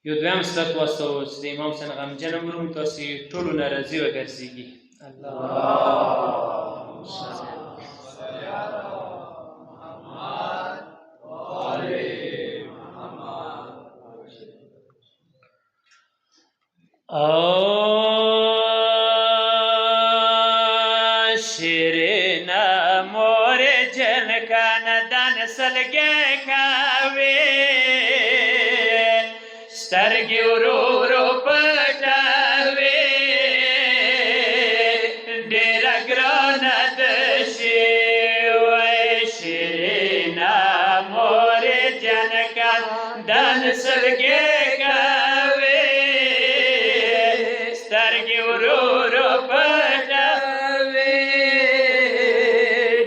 یو دویم صورت واستو چې د امام حسین غمجن عمرون تاسې ټولو ناراضي وګرځېږي. اللهم صل علی محمد و آل محمد. شیرین مور جن کا ندن سلگے کاوی سترګې ورو ورو پټوي ډېره ګرانه ده شي وای شیرینه مورې جانکه دن سلګې کوي سترګې ورو ورو پټوي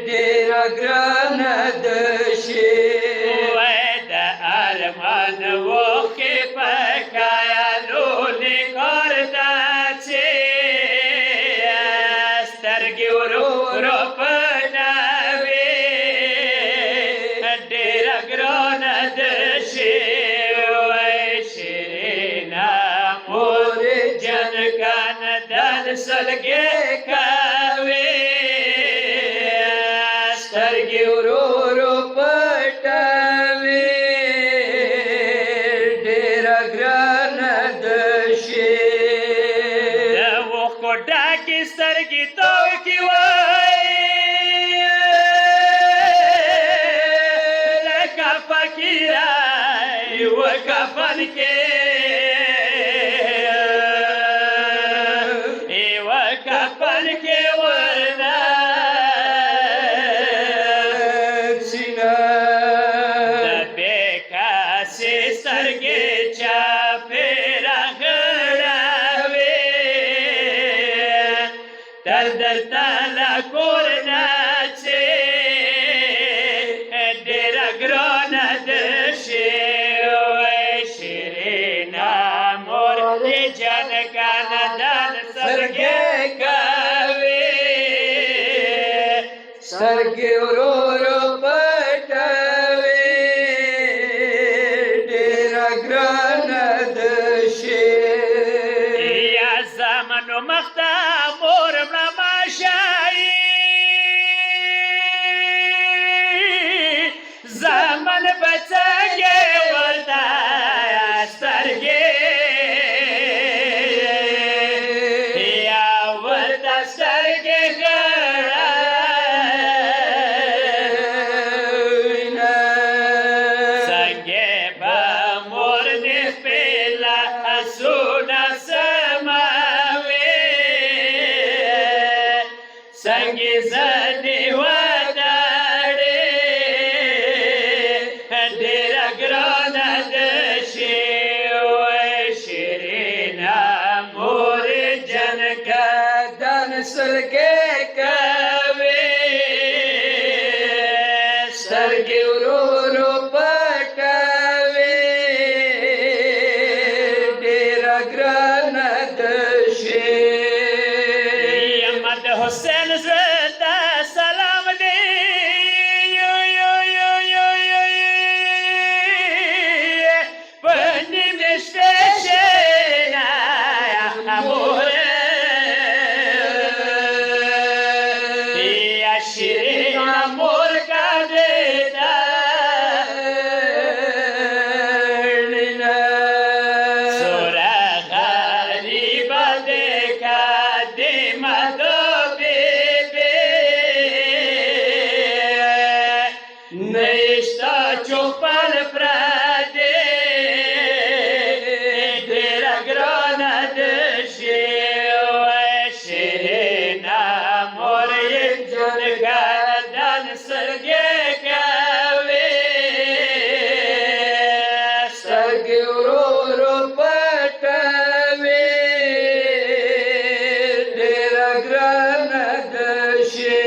ډېره ګرانه ده شي وای د ارمان وخت سلګې کوي سترګې ورو ورو پټوي ډېره ګرانه ده شي د اوښکو ډکې سترګې توکې وایي لکه فقیرای و کفن کې درتالا کور ناچې ډېره ګرانه ده شي وای شیرینه مور دې جانکانه دن سترګې کوي سترګې ورو ورو پټوي ډېره ګرانه ده شي یا زمانو مخته مور زمن بچگی ورده سترگی یا ورده سترگی غرائینا سنگی با مورد پیلا سونا سماوی سنگی زدی سلګې کوي سترګې ورو ورو پټوي ډېره ګرانه ده شي احمد حسین زړه ته سلام دی په نیمه شپه شیرینه مور کا دیدا سورا غریب دیکھا دی مدو بی بی نشتا چوپل پردی ډېره ګرانه ده شي وای شیرینه مور دن سلګې کوي سترګې ورو ورو پټوي ډېره ګرانه ده شي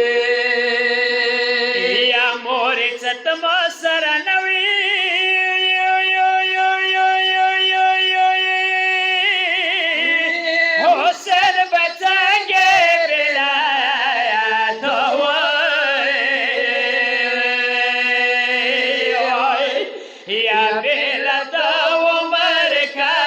یا مورې څه ته ما سره نه وي حسین بچنګې یا بیلتا عمر کا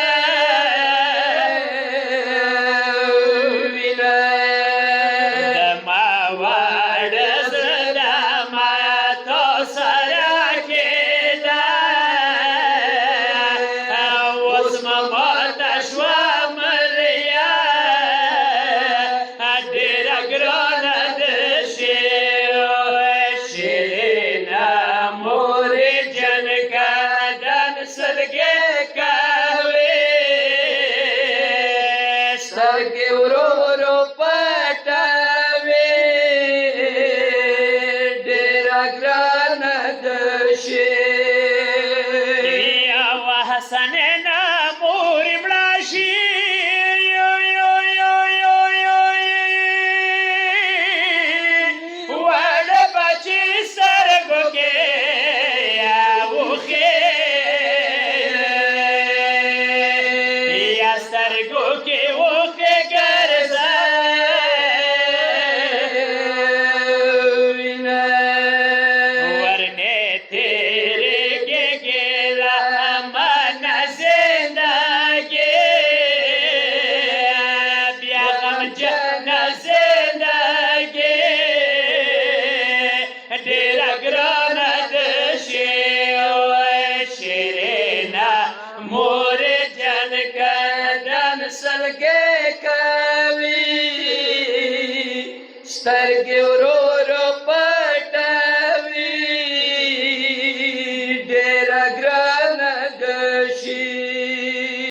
سلګي کوي سترګې ورو ورو پټوي ډېره ګرانه ده شي یوه حسنینه مور مړه شي وړه بچي سترګو کې اوښې یا سترګو کې اوښکې ګرځوینه ورنه تیرېږي ګیله زندگی بیا غمجنه زندگی ډېره ګرانه ده شي شیرینه مور جان کدن سلګي کوي سترګې